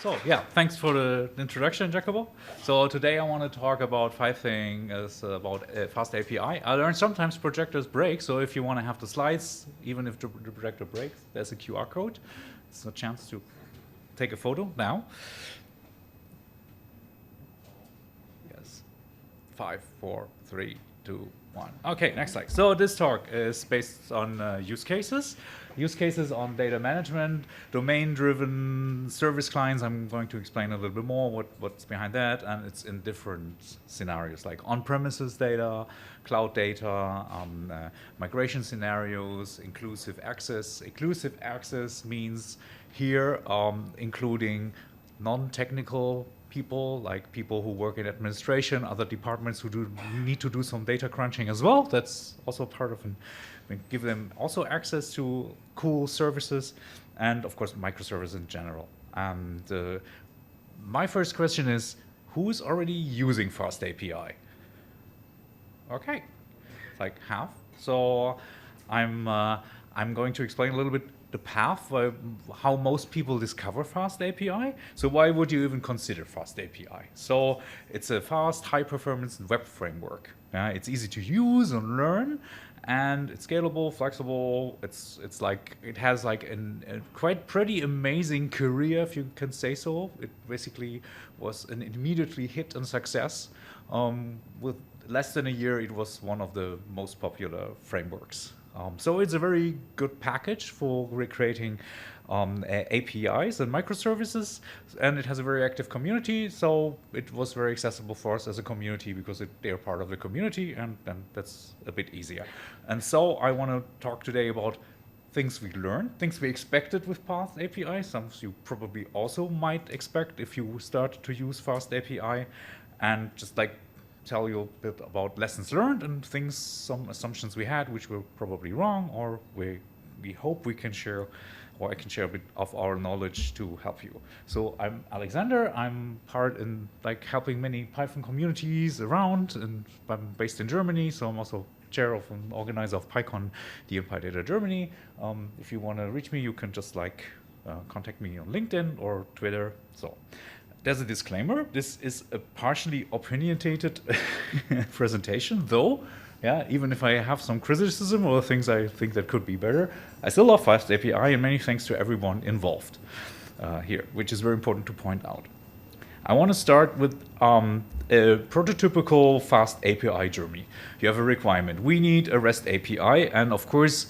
So yeah, thanks for the introduction, Jacobo. So today I want to talk about 5 things about FastAPI. I learned sometimes projectors break, so if you want to have the slides, even if the projector breaks, there's a QR code. It's a chance to take a photo now. Yes, 5, 4, 3, 2, 1. Okay, next slide. So this talk is based on use cases on data management, domain-driven service clients. I'm going to explain a little bit more what's behind that, and it's in different scenarios, like on-premises data, cloud data, migration scenarios, inclusive access. Inclusive access means here including non-technical people, like people who work in administration, other departments who need to do some data crunching as well. That's also part of we give them also access to cool services, and of course microservices in general. And my first question is, who's already using FastAPI? Okay, it's like half. So I'm going to explain a little bit the path, how most people discover FastAPI. So why would you even consider FastAPI? So it's a fast, high-performance web framework. It's easy to use and learn, and it's scalable, flexible. It's like it has like a quite pretty amazing career, if you can say so. It basically was an immediately hit and success. With less than a year, it was one of the most popular frameworks. So it's a very good package for recreating APIs and microservices, and it has a very active community, so it was very accessible for us as a community because they're part of the community, and then that's a bit easier. And so I want to talk today about things we learned, things we expected with FastAPI, some you probably also might expect if you start to use FastAPI, and just like tell you a bit about lessons learned and things, some assumptions we had which were probably wrong, or we hope we can share, or I can share a bit of our knowledge to help you. So I'm Alexander. I'm part in like helping many Python communities around, and I'm based in Germany, so I'm also chair of an organizer of PyCon Italia Germany. If you want to reach me, you can just like contact me on LinkedIn or Twitter. So there's a disclaimer. This is a partially opinionated presentation, though. Yeah, even if I have some criticism or things I think that could be better, I still love FastAPI, and many thanks to everyone involved here, which is very important to point out. I want to start with a prototypical FastAPI journey. You have a requirement. We need a REST API, and of course,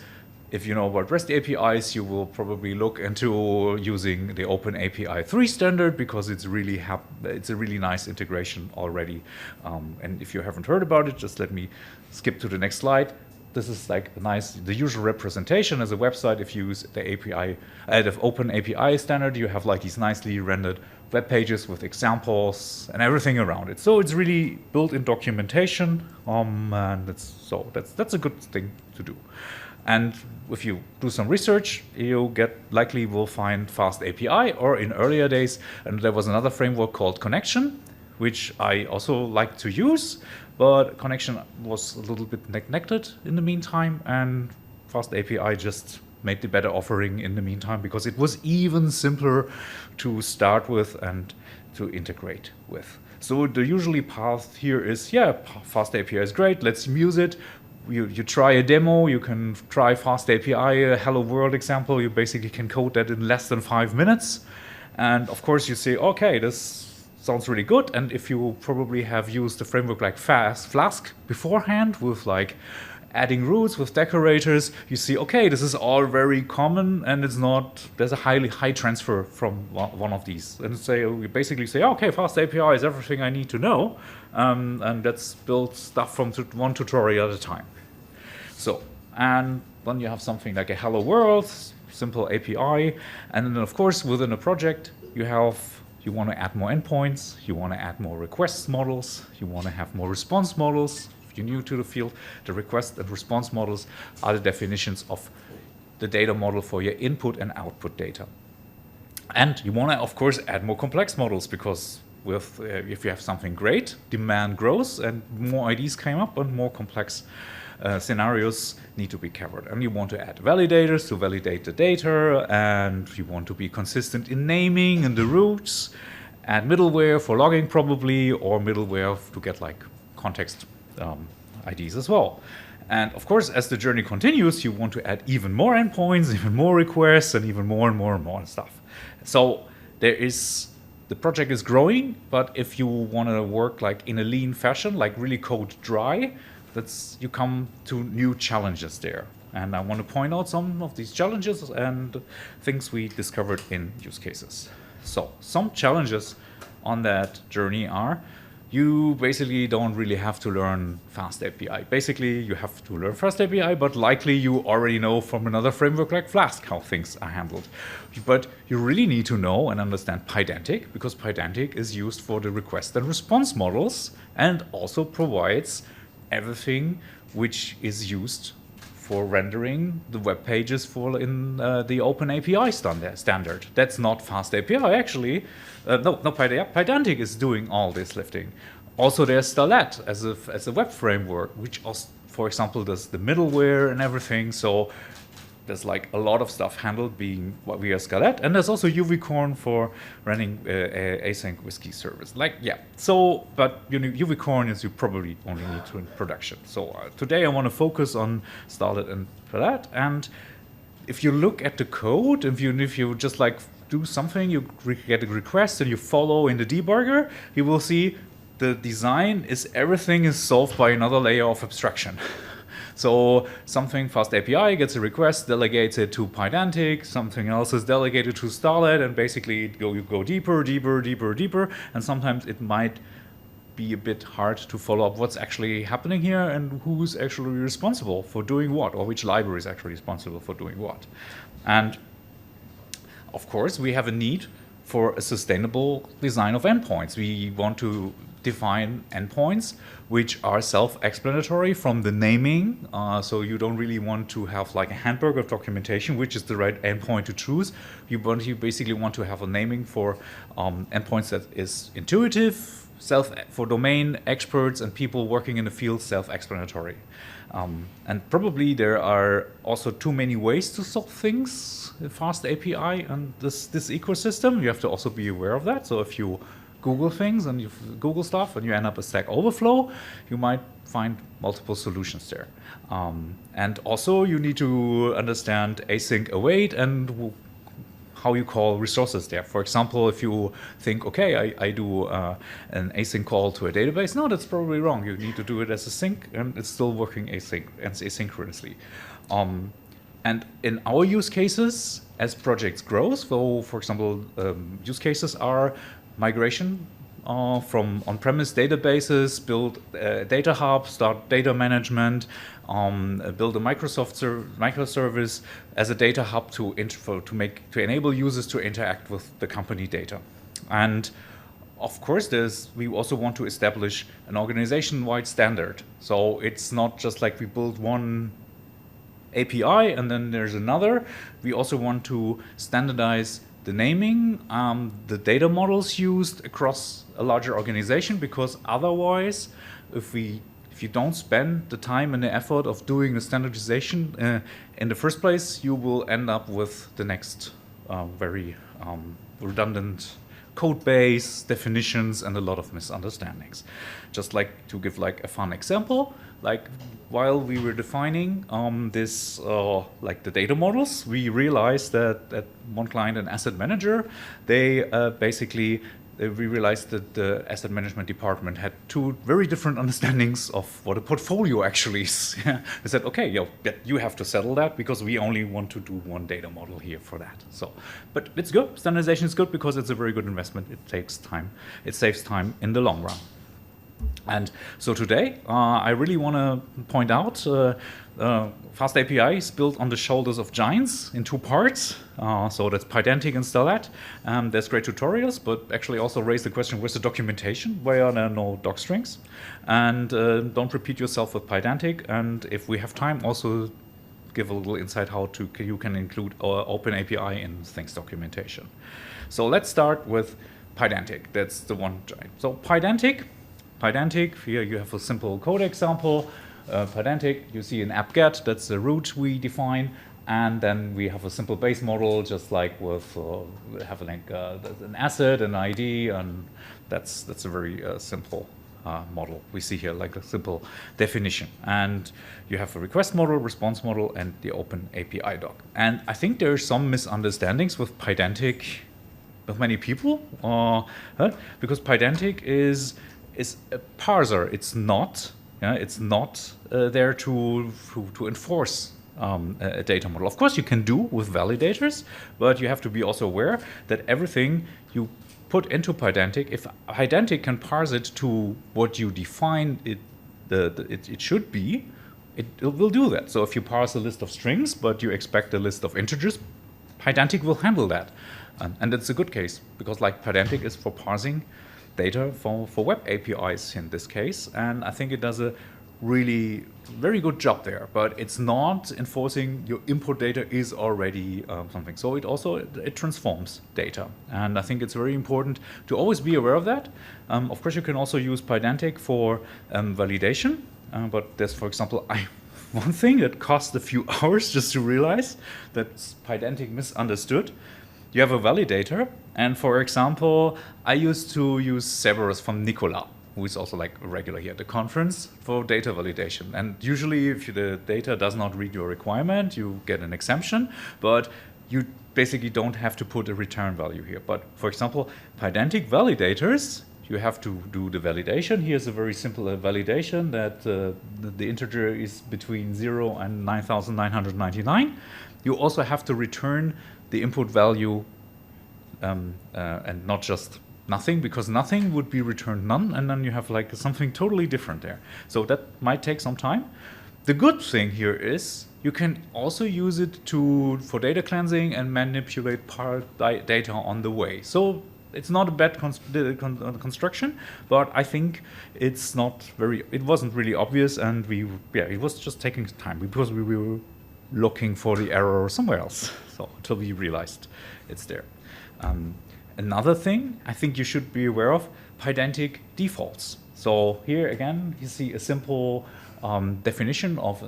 if you know about REST APIs, you will probably look into using the OpenAPI 3 standard because it's a really nice integration already. And if you haven't heard about it, just let me skip to the next slide. This is like the usual representation as a website. If you use the API, the OpenAPI standard, you have like these nicely rendered web pages with examples and everything around it. So it's really built in documentation, and that's a good thing to do. And if you do some research, you likely will find FastAPI, or in earlier days, and there was another framework called Connection, which I also like to use, but Connection was a little bit neglected in the meantime, and FastAPI just made the better offering in the meantime because it was even simpler to start with and to integrate with. So the usually path here is, yeah, FastAPI is great, let's use it. You try a demo, you can try FastAPI, a hello world example. You basically can code that in less than 5 minutes. And of course you say, okay, this sounds really good. And if you probably have used a framework like Flask beforehand with like adding routes with decorators, you see, okay, this is all very common, and there's a high transfer from one of these. And you basically say, okay, FastAPI is everything I need to know. And let's build stuff from one tutorial at a time. So, and then you have something like a hello world, simple API. And then of course, within a project, you want to add more endpoints, you want to add more request models, you want to have more response models. If you're new to the field, the request and response models are the definitions of the data model for your input and output data. And you want to, of course, add more complex models because if you have something great, demand grows and more IDs came up and more complex scenarios need to be covered. And you want to add validators to validate the data, and you want to be consistent in naming and the routes, add middleware for logging probably, or middleware to get like context IDs as well. And of course, as the journey continues, you want to add even more endpoints, even more requests, and even more and more and more stuff. So the project is growing, but if you want to work like in a lean fashion, like really code dry, you come to new challenges there. And I want to point out some of these challenges and things we discovered in use cases. So some challenges on that journey are, you basically don't really have to learn FastAPI. Basically, you have to learn FastAPI, but likely you already know from another framework like Flask how things are handled. But you really need to know and understand Pedantic, because Pedantic is used for the request and response models and also provides everything which is used for rendering the web pages in the OpenAPI standard. That's not FastAPI, actually. Pedantic is doing all this lifting. Also, there's Starlet as a web framework, which also, for example, does the middleware and everything. So there's like a lot of stuff handled being via Starlet, and there's also UVcorn for running async with key service. But UVcorn is you probably only need to in production. So today I want to focus on Starlet and Starlet. And if you look at the code, if you just like do something, you get a request and you follow in the debugger, you will see the design is everything is solved by another layer of abstraction. So something FastAPI gets a request, delegates it to Pedantic, something else is delegated to Starlet, and basically you go deeper, and sometimes it might be a bit hard to follow up what's actually happening here and who's actually responsible for doing what, or which library is actually responsible for doing what. And of course, we have a need for a sustainable design of endpoints. We want to define endpoints which are self-explanatory from the naming. So you don't really want to have like a handbook of documentation, which is the right endpoint to choose. You basically want to have a naming for endpoints that is intuitive, for domain experts and people working in the field, self-explanatory. And probably there are also too many ways to solve things in FastAPI and this ecosystem. You have to also be aware of that. So if you Google things and you Google stuff and you end up a Stack Overflow, you might find multiple solutions there. And also you need to understand async await and how you call resources there. For example, if you think, okay, I do an async call to a database, no, that's probably wrong. You need to do it as a sync, and it's still working asynchronously. And in our use cases, as projects grow, so for example, use cases are migration from on-premise databases, build a data hub, start data management, build a microservice as a data hub to enable users to interact with the company data. And of course, we also want to establish an organization-wide standard. So it's not just like we build one API and then there's another. We also want to standardize the naming, the data models used across a larger organization, because otherwise, if you don't spend the time and the effort of doing the standardization in the first place, you will end up with the next very redundant code base, definitions, and a lot of misunderstandings. Just like to give like a fun example, like while we were defining this, like the data models, we realized that one client, an asset manager, we realized that the asset management department had two very different understandings of what a portfolio actually is. They said, okay, you have to settle that because we only want to do one data model here for that. So, but it's good. Standardization is good because it's a very good investment. It takes time. It saves time in the long run. And so today, I really want to point out FastAPI is built on the shoulders of giants in two parts. So that's Pedantic and Starlet. There's great tutorials, but actually also raise the question, where's the documentation? Why are there no doc strings? And don't repeat yourself with Pedantic. And if we have time, also give a little insight how you can include OpenAPI in things documentation. So let's start with Pedantic. That's the one giant. So Pedantic, here you have a simple code example. Pedantic, you see an app-get, that's the root we define, and then we have a simple base model, just like with have like an asset, an ID, and that's a very simple model. We see here like a simple definition, and you have a request model, response model, and the OpenAPI doc. And I think there are some misunderstandings with Pedantic with many people, because Pedantic is a parser. It's not. It's not there to enforce a data model. Of course, you can do with validators, but you have to be also aware that everything you put into Pedantic, if Pedantic can parse it to what you define it should be, it will do that. So if you parse a list of strings, but you expect a list of integers, Pedantic will handle that. And it's a good case, because like Pedantic is for parsing data for web APIs in this case, and I think it does a really very good job there, but it's not enforcing your input data is already something. So it transforms data, and I think it's very important to always be aware of that. Of course, you can also use Pedantic for validation, but there's, for example, one thing that cost a few hours just to realize that Pedantic misunderstood. You have a validator, and for example, I used to use Severus from Nicola, who is also like a regular here at the conference, for data validation. And usually if the data does not read your requirement, you get an exemption, but you basically don't have to put a return value here. But for example, Pedantic validators, you have to do the validation. Here's a very simple validation that the integer is between 0 and 9,999. You also have to return the input value and not just nothing, because nothing would be returned none, and then you have like something totally different there. So that might take some time. The good thing here is you can also use it for data cleansing and manipulate data on the way. So it's not a bad construction, but I think it wasn't really obvious, and it was just taking time because we were looking for the error somewhere else. So until we realized it's there. Another thing I think you should be aware of, Pedantic defaults. So here again, you see a simple definition of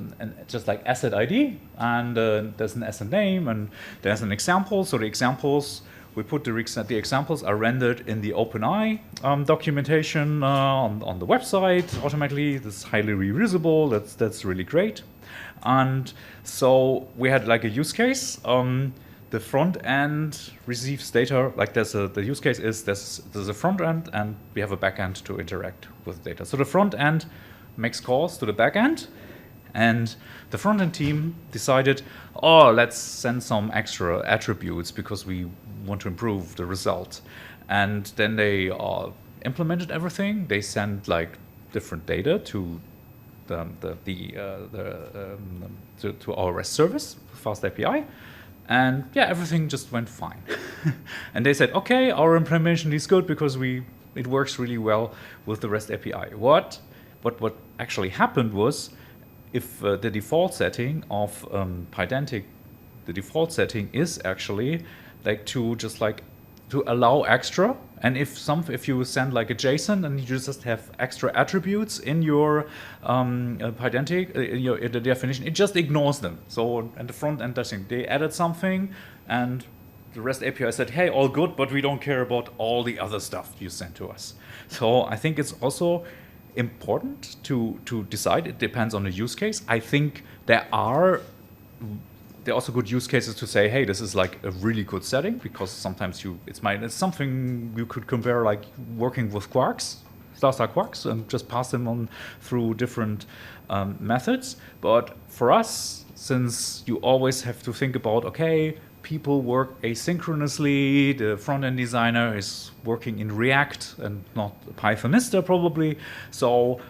just like asset ID, and there's an asset name, and there's an example. So the examples, we put the examples are rendered in the OpenAPI documentation on the website automatically. This is highly reusable. That's really great. And so we had like a use case. The front end receives data, like the use case is there's a front end and we have a back end to interact with data. So the front end makes calls to the back end, and the front end team decided, oh, let's send some extra attributes because we want to improve the result. And then they implemented everything. They sent like different data to to our REST service, FastAPI. And yeah, everything just went fine. And they said, okay, our implementation is good because it works really well with the REST API. What actually happened was, if the default setting of Pedantic, the default setting is actually like to allow extra. And if you send like a JSON and you just have extra attributes in your Pedantic, in the definition, it just ignores them. So, and the front end does they added something, and the REST API said, hey, all good, but we don't care about all the other stuff you sent to us. So I think it's also important to decide. It depends on the use case. I think there are also good use cases to say, hey, this is like a really good setting, because sometimes it's something you could compare like working with quarks, star quarks, and just pass them on through different methods. But for us, since you always have to think about, okay, people work asynchronously, the front-end designer is working in React and not Pythonista probably, so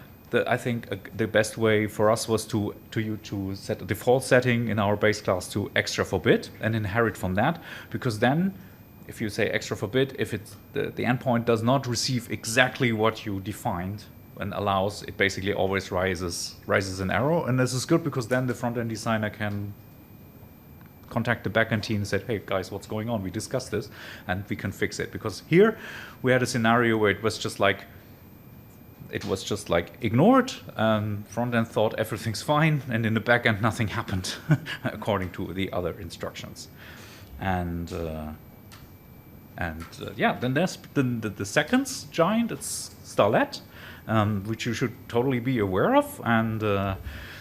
I think the best way for us was to set a default setting in our base class to extra forbid and inherit from that, because then if you say extra forbid, if it's the endpoint does not receive exactly what you defined and allows, it basically always rises an error. And this is good because then the front-end designer can contact the backend team and say, hey guys, what's going on? We discussed this and we can fix it. Because here we had a scenario where it was just like it was just like ignored. Front end thought everything's fine, and in the back end nothing happened according to the other instructions. And yeah, then there's the second giant. It's Starlet, which you should totally be aware of. And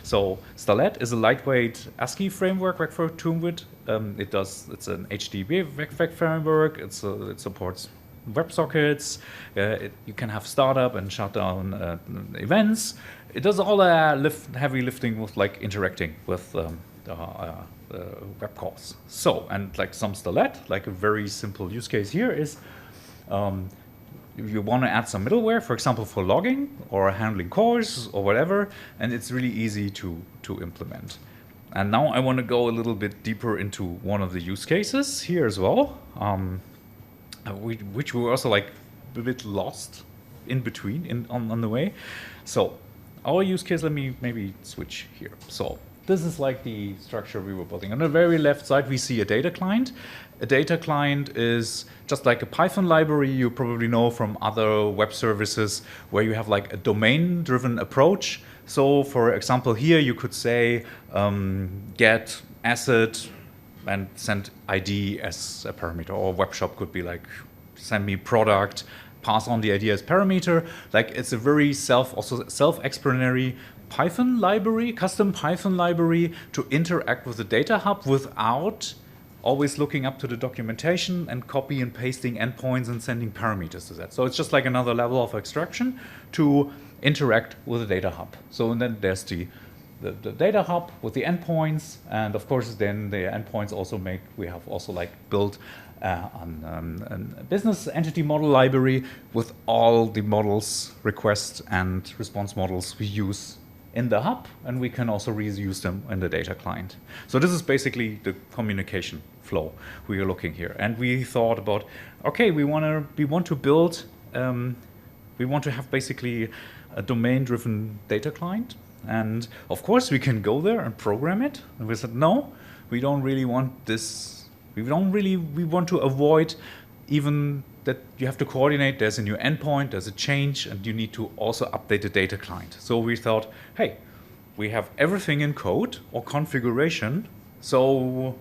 so Starlet is a lightweight ASCII framework vector tuned with. It's an HTTP vec framework. It supports WebSockets. You can have startup and shut down events. It does all the heavy lifting with like interacting with web calls. So, and like some Starlet, like a very simple use case here is if you want to add some middleware, for example, for logging or handling calls or whatever, and it's really easy to implement. And now I want to go a little bit deeper into one of the use cases here as well, which we were also like a bit lost in between on the way. So our use case, let me maybe switch here. So this is like the structure we were building. On the very left side, we see a data client. A data client is just like a Python library you probably know from other web services where you have like a domain-driven approach. So for example, here you could say get asset and send ID as a parameter, or web shop could be like send me product, pass on the ID as parameter. Like it's a very self-explanatory Python library, custom Python library to interact with the data hub without always looking up to the documentation and copy and pasting endpoints and sending parameters to that. So it's just like another level of abstraction to interact with the data hub. So and then there's the data hub with the endpoints, and of course then the endpoints also we have also like built a business entity model library with all the models, request and response models we use in the hub, and we can also reuse them in the data client. So this is basically the communication flow we are looking here. And we thought about, okay, we want to build, we want to have basically a domain-driven data client. And of course, we can go there and program it. And we said, no, we don't really want this. We want to avoid even that you have to coordinate. There's a new endpoint, there's a change, and you need to also update the data client. So we thought, hey, we have everything in code or configuration. So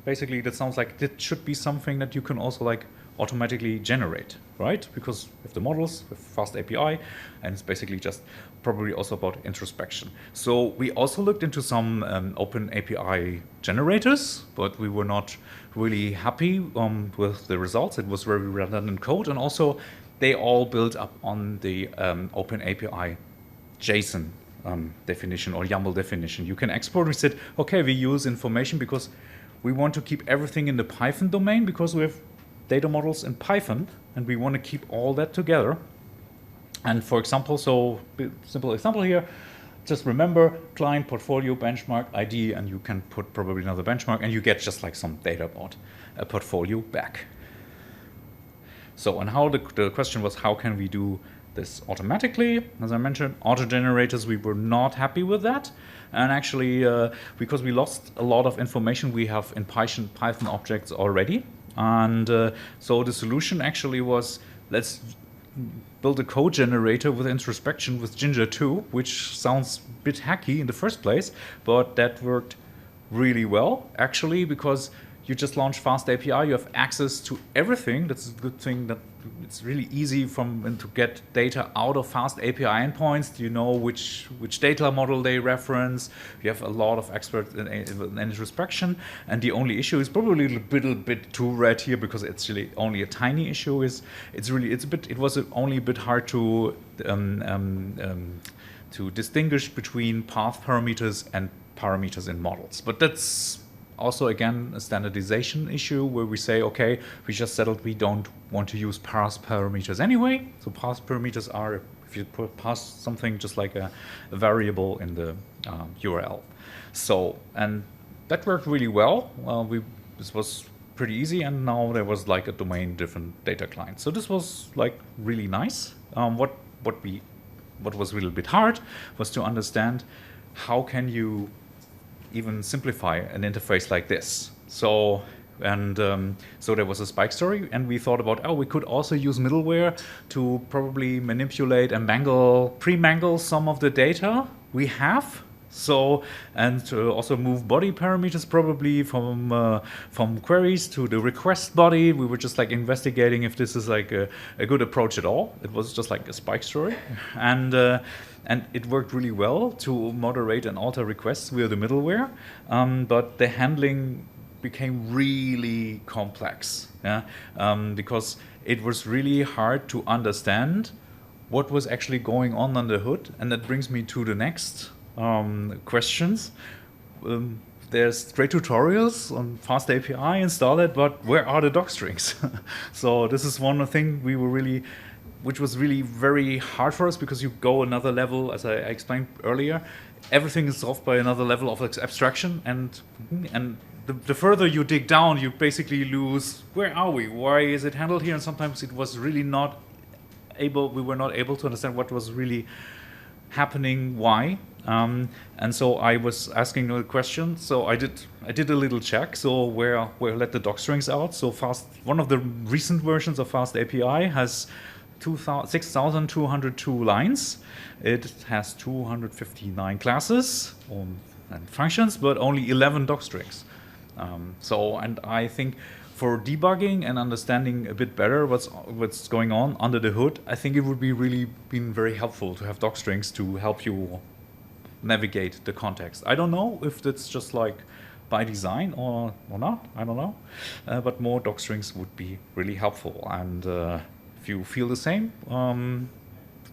basically, that sounds like that should be something that you can also like automatically generate, right? Because with the models, with FastAPI, and it's basically just probably also about introspection. So we also looked into some OpenAPI generators, but we were not really happy with the results. It was very redundant code, and also they all built up on the OpenAPI JSON definition or YAML definition. You can export. We said, okay, we use information because we want to keep everything in the Python domain because we have data models in Python, and we want to keep all that together. And for example, so simple example here, just remember client, portfolio, benchmark, ID, and you can put probably another benchmark, and you get just like some data about a portfolio back. So, and how the question was, how can we do this automatically? As I mentioned, auto generators, we were not happy with that. And actually, because we lost a lot of information we have in Python objects already. And so the solution actually was, let's build a code generator with introspection with Jinja 2, which sounds a bit hacky in the first place, but that worked really well, actually, because you just launch FastAPI, you have access to everything. That's a good thing, that it's really easy to get data out of FastAPI endpoints. You know which data model they reference. You have a lot of experts in introspection. And the only issue is probably a little bit too red here, because it's really only a tiny issue. It was only a bit hard to distinguish between path parameters and parameters in models. But that's also, again, a standardization issue where we say, okay, we just settled we don't want to use parse parameters anyway. So parse parameters are if you pass something just like a variable in the URL. So, and that worked really well. This was pretty easy, and now there was like a domain-different data client. So this was like really nice. What was a little bit hard was to understand how can you even simplify an interface like this. So And so there was a spike story, and we thought about, oh, we could also use middleware to probably manipulate and pre-mangle some of the data we have. So, and to also move body parameters probably from queries to the request body. We were just like investigating if this is like a good approach at all. It was just like a spike story, and it worked really well to moderate and alter requests via the middleware. But the handling became really complex, yeah, because it was really hard to understand what was actually going on under the hood. And that brings me to the next questions. There's great tutorials on FastAPI and Starlet, but where are the doc strings? So this is one thing which was really very hard for us, because you go another level, as I explained earlier. Everything is solved by another level of abstraction, and the further you dig down, you basically lose, where are we? Why is it handled here? And sometimes it was really we were not able to understand what was really happening, why. And so I was asking the question. So I did a little check. So where let the doc strings out. So one of the recent versions of FastAPI has 6,202 lines. It has 259 classes and functions, but only 11 doc strings. And I think for debugging and understanding a bit better what's going on under the hood, I think it would be really been very helpful to have doc strings to help you navigate the context. I don't know if that's just like by design or not. I don't know, but more doc strings would be really helpful. And if you feel the same,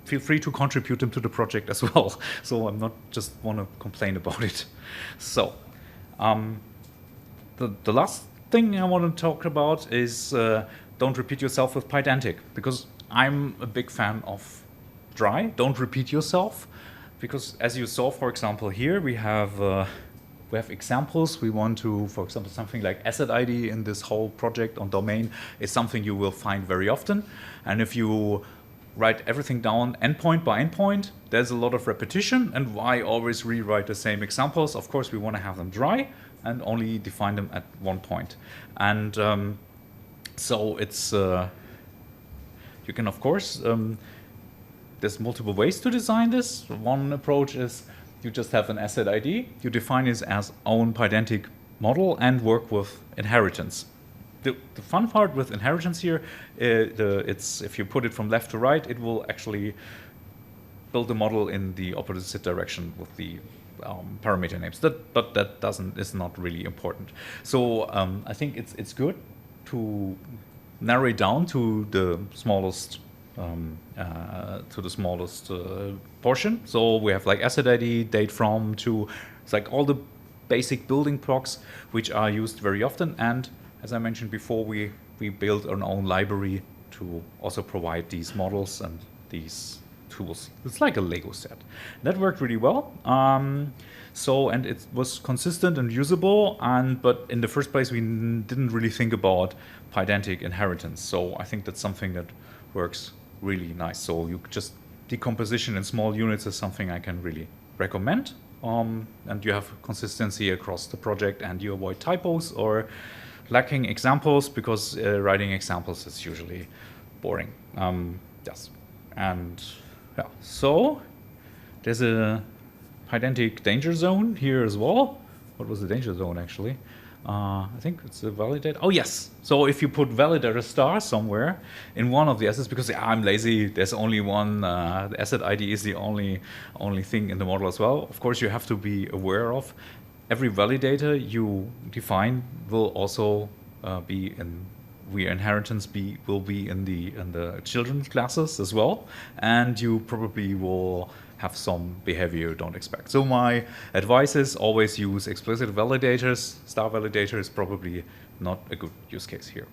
feel free to contribute them to the project as well. So I'm not just want to complain about it. So the last thing I want to talk about is don't repeat yourself with Pedantic, because I'm a big fan of dry. Don't repeat yourself, because as you saw, for example, here we have examples. We want to, for example, something like asset ID in this whole project on domain is something you will find very often. And if you write everything down endpoint by endpoint, there's a lot of repetition. And why always rewrite the same examples? Of course, we want to have them dry and only define them at one point. And so it's, you can, of course, there's multiple ways to design this. One approach is you just have an asset ID, you define it as own Pedantic model and work with inheritance. The fun part with inheritance here, it's if you put it from left to right, it will actually build the model in the opposite direction with the parameter names. But that is not really important. So I think it's good to narrow it down to the smallest portion. So we have like asset ID, date from, to, it's like all the basic building blocks which are used very often. And as I mentioned before, we built our own library to also provide these models and these tools. It's like a Lego set. That worked really well. And it was consistent and usable. But in the first place, we didn't really think about Pedantic inheritance. So I think that's something that works really nice. So you just decomposition in small units is something I can really recommend. And you have consistency across the project, and you avoid typos or lacking examples, because writing examples is usually boring. Yes. And yeah, so there's a Pedantic danger zone here as well. What was the danger zone actually? I think it's a validator. Oh yes. So if you put validator star somewhere in one of the assets, because I'm lazy, there's only one. The asset ID is the only thing in the model as well. Of course, you have to be aware of every validator you define will also be in inheritance will be in the children classes as well, and you probably will have some behavior you don't expect. So my advice is always use explicit validators. Star validator is probably not a good use case here.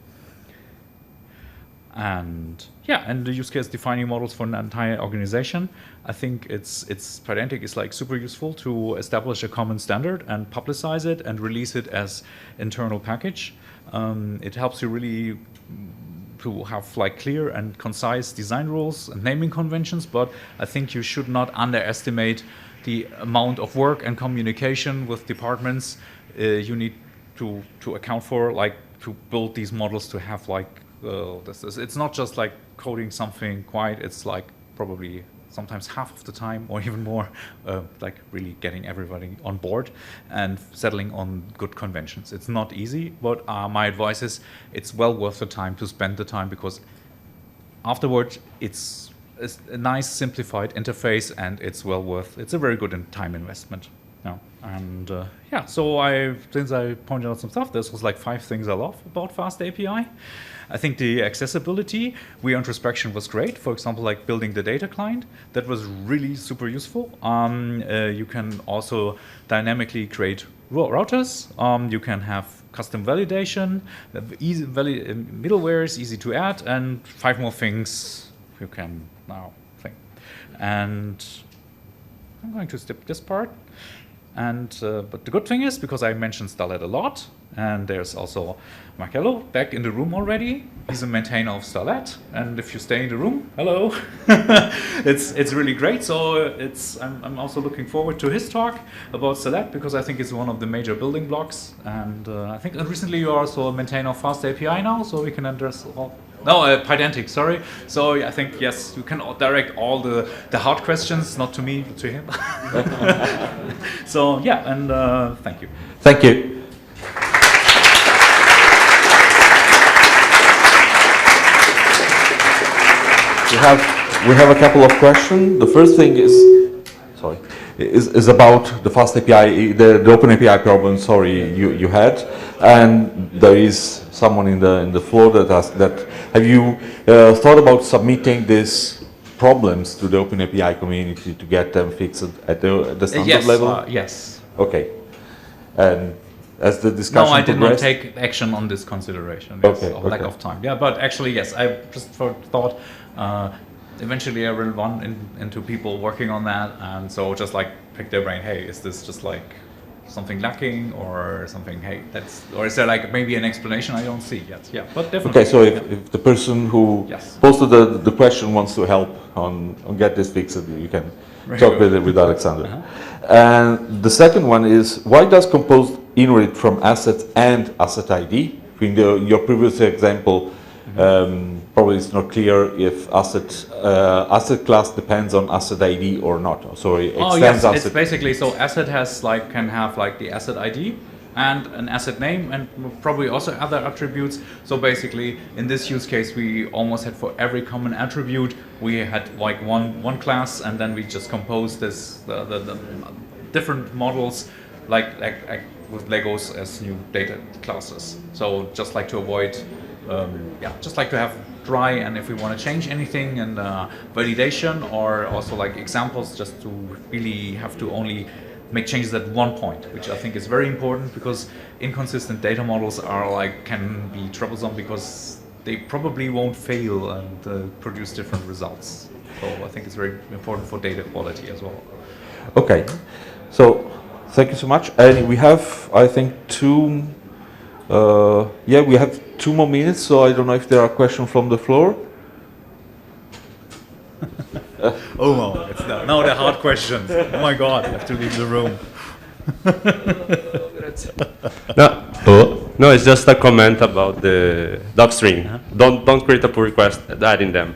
And yeah, and the use case defining models for an entire organization. I think Pedantic is like super useful to establish a common standard and publicize it and release it as internal package. It helps you really to have like clear and concise design rules and naming conventions, but I think you should not underestimate the amount of work and communication with departments you need to account for. Like to build these models to have like this. It's not just like coding something quiet. It's like probably sometimes half of the time or even more, like really getting everybody on board and settling on good conventions. It's not easy, but my advice is it's well worth the time to spend the time, because afterwards it's a nice simplified interface and it's well worth. It's a very good time investment. Yeah. And yeah, so since I pointed out some stuff, this was like 5 things I love about FastAPI. I think the accessibility, introspection was great. For example, like building the data client, that was really super useful. You can also dynamically create routers. You can have custom validation. Middleware is easy to add, and 5 more things you can now think. And I'm going to skip this part. And but the good thing is, because I mentioned Starlet a lot, and there's also Marcello back in the room already. He's a maintainer of Starlet, and if you stay in the room, hello, it's really great. So I'm also looking forward to his talk about Starlet, because I think it's one of the major building blocks. And I think recently you are also a maintainer of FastAPI now, so we can address all. No, Pedantic, sorry. So I think, yes, you can direct all the hard questions, not to me, but to him. So yeah, and thank you. Thank you. We have a couple of questions. The first thing is about the FastAPI, the OpenAPI problem. Sorry, you had, and there is someone in the floor that asked that. Have you thought about submitting these problems to the OpenAPI community to get them fixed at the standard level? Yes. Okay. And as the discussion No, I did not progressed, take action on this consideration. Yes, Okay, of lack of time. Yeah, but actually, yes, I just thought eventually I will run into people working on that, and so just like pick their brain. Hey, is this just like something lacking or something? Hey, or is there like maybe an explanation I don't see yet? Yeah, but definitely. okay, so if the person who posted the question wants to help on get this fixed, you can talk with Alexander. And the second one is, why does Compose inherit from asset and asset ID? In your previous example, probably it's not clear if asset class depends on asset ID or not. So it extends asset. It's basically, so asset can have like the asset ID and an asset name, and probably also other attributes. So basically, in this use case, we almost had for every common attribute, we had like one class, and then we just composed the different models like with Legos as new data classes. So just like to avoid, just like to have dry, and if we want to change anything, and validation, or also like examples, just to really have to only make changes at one point, which I think is very important, because inconsistent data models can be troublesome, because they probably won't fail and produce different results. So I think it's very important for data quality as well. Okay, so thank you so much. And we have, I think, we have 2 more minutes, so I don't know if there are questions from the floor. Oh no, it's now the hard questions. Oh my God, I have to leave the room. No, it's just a comment about the docstring. Don't create a pull request adding them.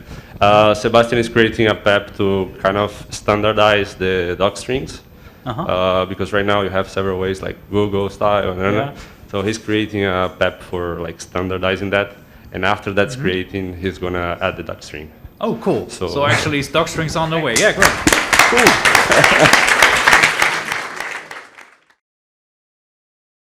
Sebastian is creating a PEP to kind of standardize the docstrings, because right now you have several ways like Google style, so he's creating a PEP for like standardizing that, and after that's creating, he's gonna add the docstring. Oh, cool. So actually, docstrings on the way. Yeah, great. Cool.